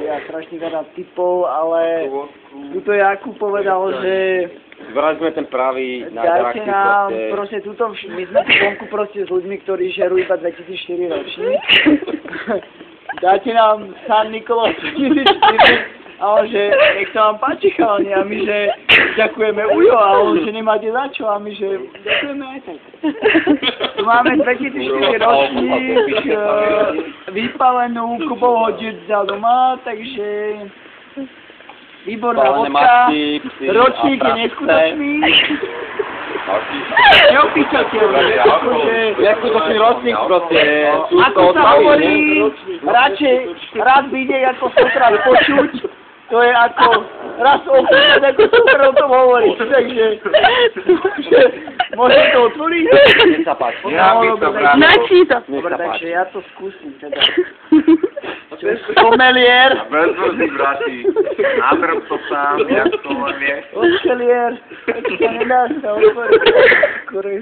a strašne veľa typov, ale tuto Jakub povedal, že vybrali sme ten pravý dajte nám proste tuto, my sme tu vonku proste s ľuďmi, ktorí žerú iba 2004 ročník. Dajte nám San Nikolás 2004 a on, že nech sa vám páči chalani a my, že ďakujeme Ujo a on, že nemáte za čo a my, že ďakujeme aj tak. Tu máme 2004 ročník, vypalenú Kubovho dedza doma, takže výborná vodka, ročník je neskutočný. Neopísateľný, neskutočný ročník proste. Ako sa hovorí, radšej raz vidieť ako stokrát počuť, to je ako raz opísať ako super o tom hovorí, takže môžem to otvoriť? Nech sa páči. Načí to. Dobre, takže ja to skúsim teda. Somelier. Bezvrzí, brati. Nábrv to sám, jak to len je. Somelier. To nedá sa otvoriť. Kurý.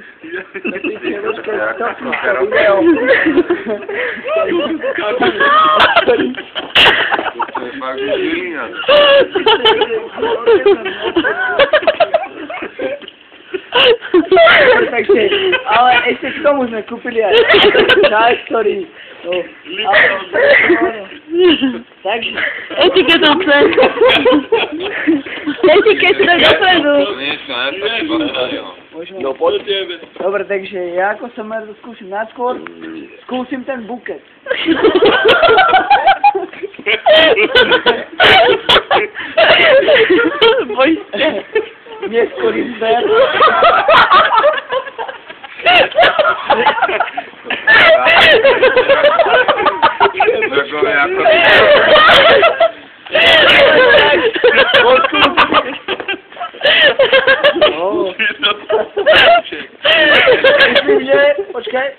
Počkaj, stopni to video. To je fakt žilina. Takže, ale ešte k tomu sme kúpili aj čaj, ktorý... Takže... Etiketu chce. Etiketu tak dopredu. No poď. Dobre, takže ja ako som skúsim najskôr, skúsim ten buket. Boj sa. Neskorý zber. Myslím, že... Počkaj.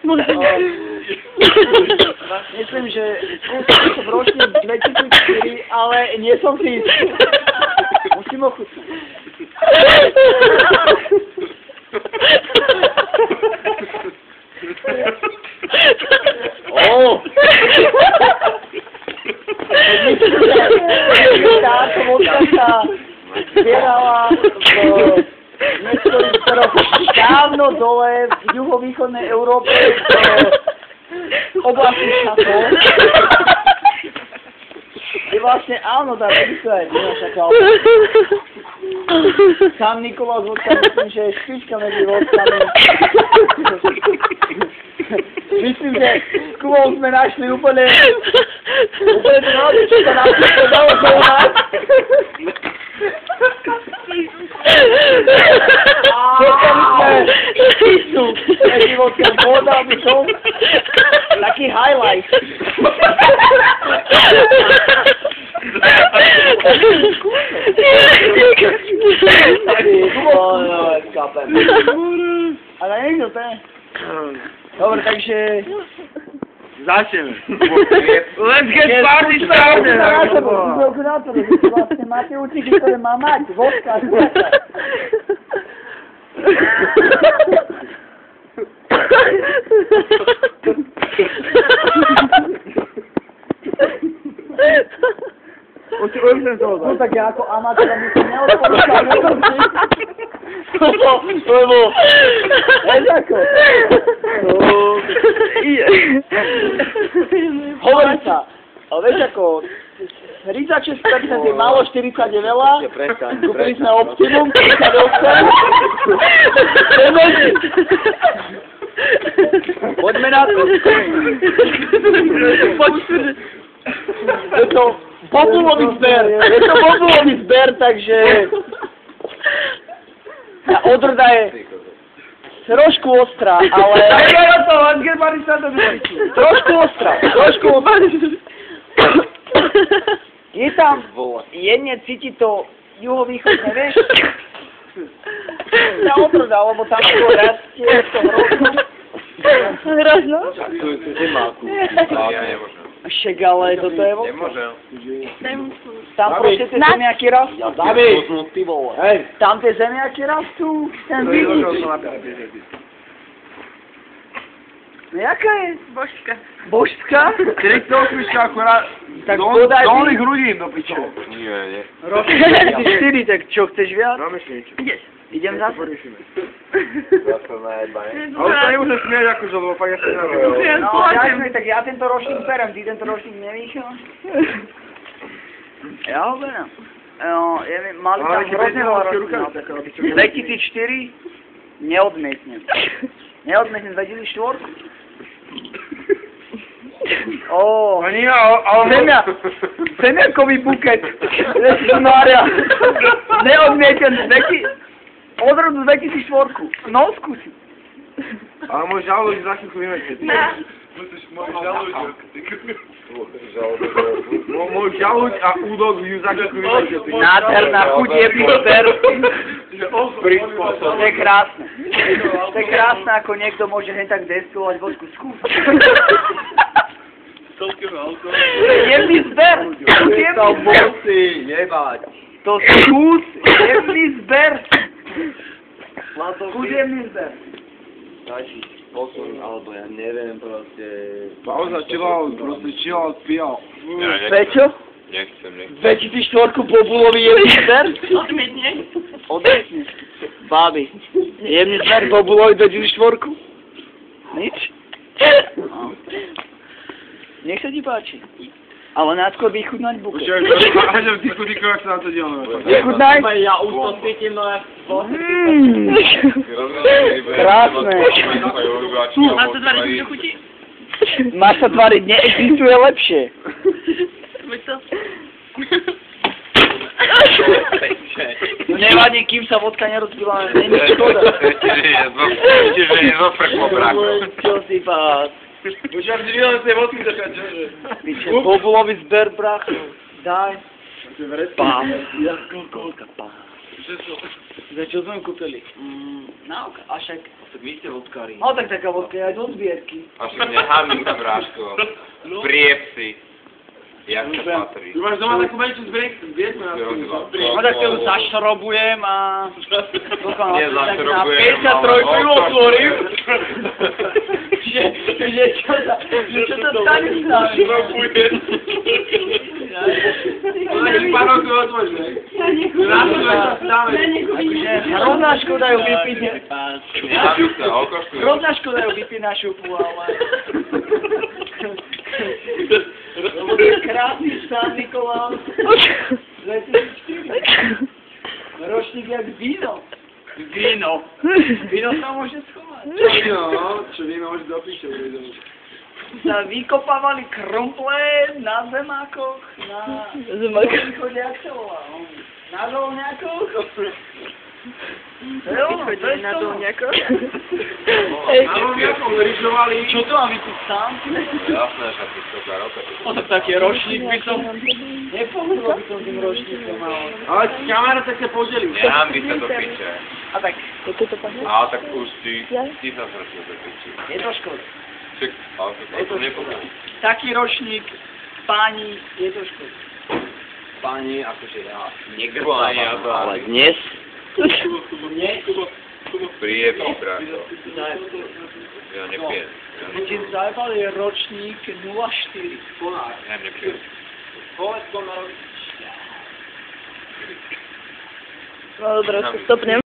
Myslím, že skúsim to v ročne 2004, ale nie som si istý. Musím ochutnať. Táto vodka sa zbierala v niektorých storoch dávno dole v juhovýchodnej Európe v oblasti šatov. Je vlastne áno, tá vysvetľať, neočakal. San Nikolás vodka, myslím, že je špička medzi vodkami. Myslím, že s Kubou sme našli úplne to náhodou, čo sa nám to dalo zaujímať. Vodkami sme špičku medzi vodkami. Povedal by som taký highlight. Ale nie to je. Dobre, takže... Začneme. Let's get party started! Vlastne máte účiky, ktoré má mať. Vodka. No tak ja ako amatéra by som neodporúčal lebo... Vieš ako? Hovorí sa, ale vieš ako... 36% je málo, 40 je veľa. Kúpili sme Optimum, 38. Poďme na to. Je to bobulový zber, takže tá odrda je trošku ostrá, ale... Trošku ostrá. Je tam jemne cíti to juhovýchodné, vieš? Tá odrda, lebo tam to rastie v tom rohu. Hrozno? To je zemáku. Ja nemôžem. Však ale toto je vodka. Nemôžem. Tam proste tie zemiaky rastú. Hej. Tam tie zemiaky rastú. Ten vidíš. No jaká je? Božka. Božská? 38 akurát Tak podaj dolných mi. hrudín do piče. Nie, nie. Ročník 4, tak čo, chceš viac? Zamyslíš. Ideš. Idem zase. Poriešime. Zase najebaj. Ale to nemôžeš smieť akože, lebo fakt ja sa neviem. Ja No, plačem. jasne, tak ja tento ročník berem, ty tento ročník nevýšiel? Ja ho berem. No, mali tam hrozne veľa ročníkov. 2004 neodmietnem. Neodmietnem 2004. Ó, Ani ja, ale... Semiakový buket. Ježišmária. Neodmietnem od roku 2004. No, skúsi. Ale môj žalúď za chvíľku vymetiť. Môj žalúď a údok ju za chvíľku vymetiť. Nádherná chuť je výber. To je krásne. To je krásne, ako niekto môže hen tak destilovať vodku. Skús. Jemný zber. To musí jebať. To skús. Jemný zber. Skús jemný zber. Stačí posun, alebo ja neviem proste... Pauza, chillout, proste chillout, pijal. Prečo? Nechcem. 2004 bobulový jemný zber? Odmietne. Odmietne. Báby. Jemný zber bobulový 2004? Nič? No. Nech sa ti páči. Ale najskôr vychutnať buket. Až v diskotíku, ak sa na to dielame. Vychutnaj? Ja už to cítim, no ja... Krásne. A to dva razy chutí? Máš sa tváriť, neexistuje lepšie. Veď to. Nevadí, kým sa vodka nerozbila, není škoda. Ešte, že je zofrklo, bráko. Čo si pás? Už ja vždy videl tej vodky taká, čože? Piče, bobulový zber, bracho. Daj. Pán. Koľka pán. Za čo sme kúpili? Na oka, a však... Tak vy ste vodkári. No tak taká vodka je aj do zbierky. A však nehamím sa, bráško. Prieb si. Jak sa patrí. Ty máš doma takú menšiu zbierku na No tak to zašrobujem a... Nie zašrobujem, Na 53 ju otvorím. Že čo sa stane s nami? Šrobujem. Ale taký pánok tu otvoríš, ne? Akože hrozná škoda ju vypiť. Nehamím sa, okoštujem. Hrozná škoda ju vypiť na šupu, ale... Lebo to je krásny San Nikolás. 2004. Ročník jak víno. Víno. Víno sa môže schovať. Čo víno môže do piče. Sa vykopávali krumple na zemákoch, na východe, jak sa volá. Na dolňakoch. To je ono, to je Na to. dolňakoch. Na rovňakom ryžovali. Čo to mám vypiť sám? Jasné, že ty to zaroka. O tak taký ročník by som... Nepovedal by som tým ročníkom, ale... Ale kamera tak sa podelí. Nehamí sa do piče. A tak, Ale tak už ty sa zračil do piče. je to škoda. Čak, ale to nepovedal. Taký ročník, páni, je to škoda. Páni, akože ja Niekde bola ani ja to, ale dnes? Nie? prieb si, bráško. Ja nepijem. Ti zajebal je ročník 04. Ja nepijem. povedz to na No dobra, to stopnem.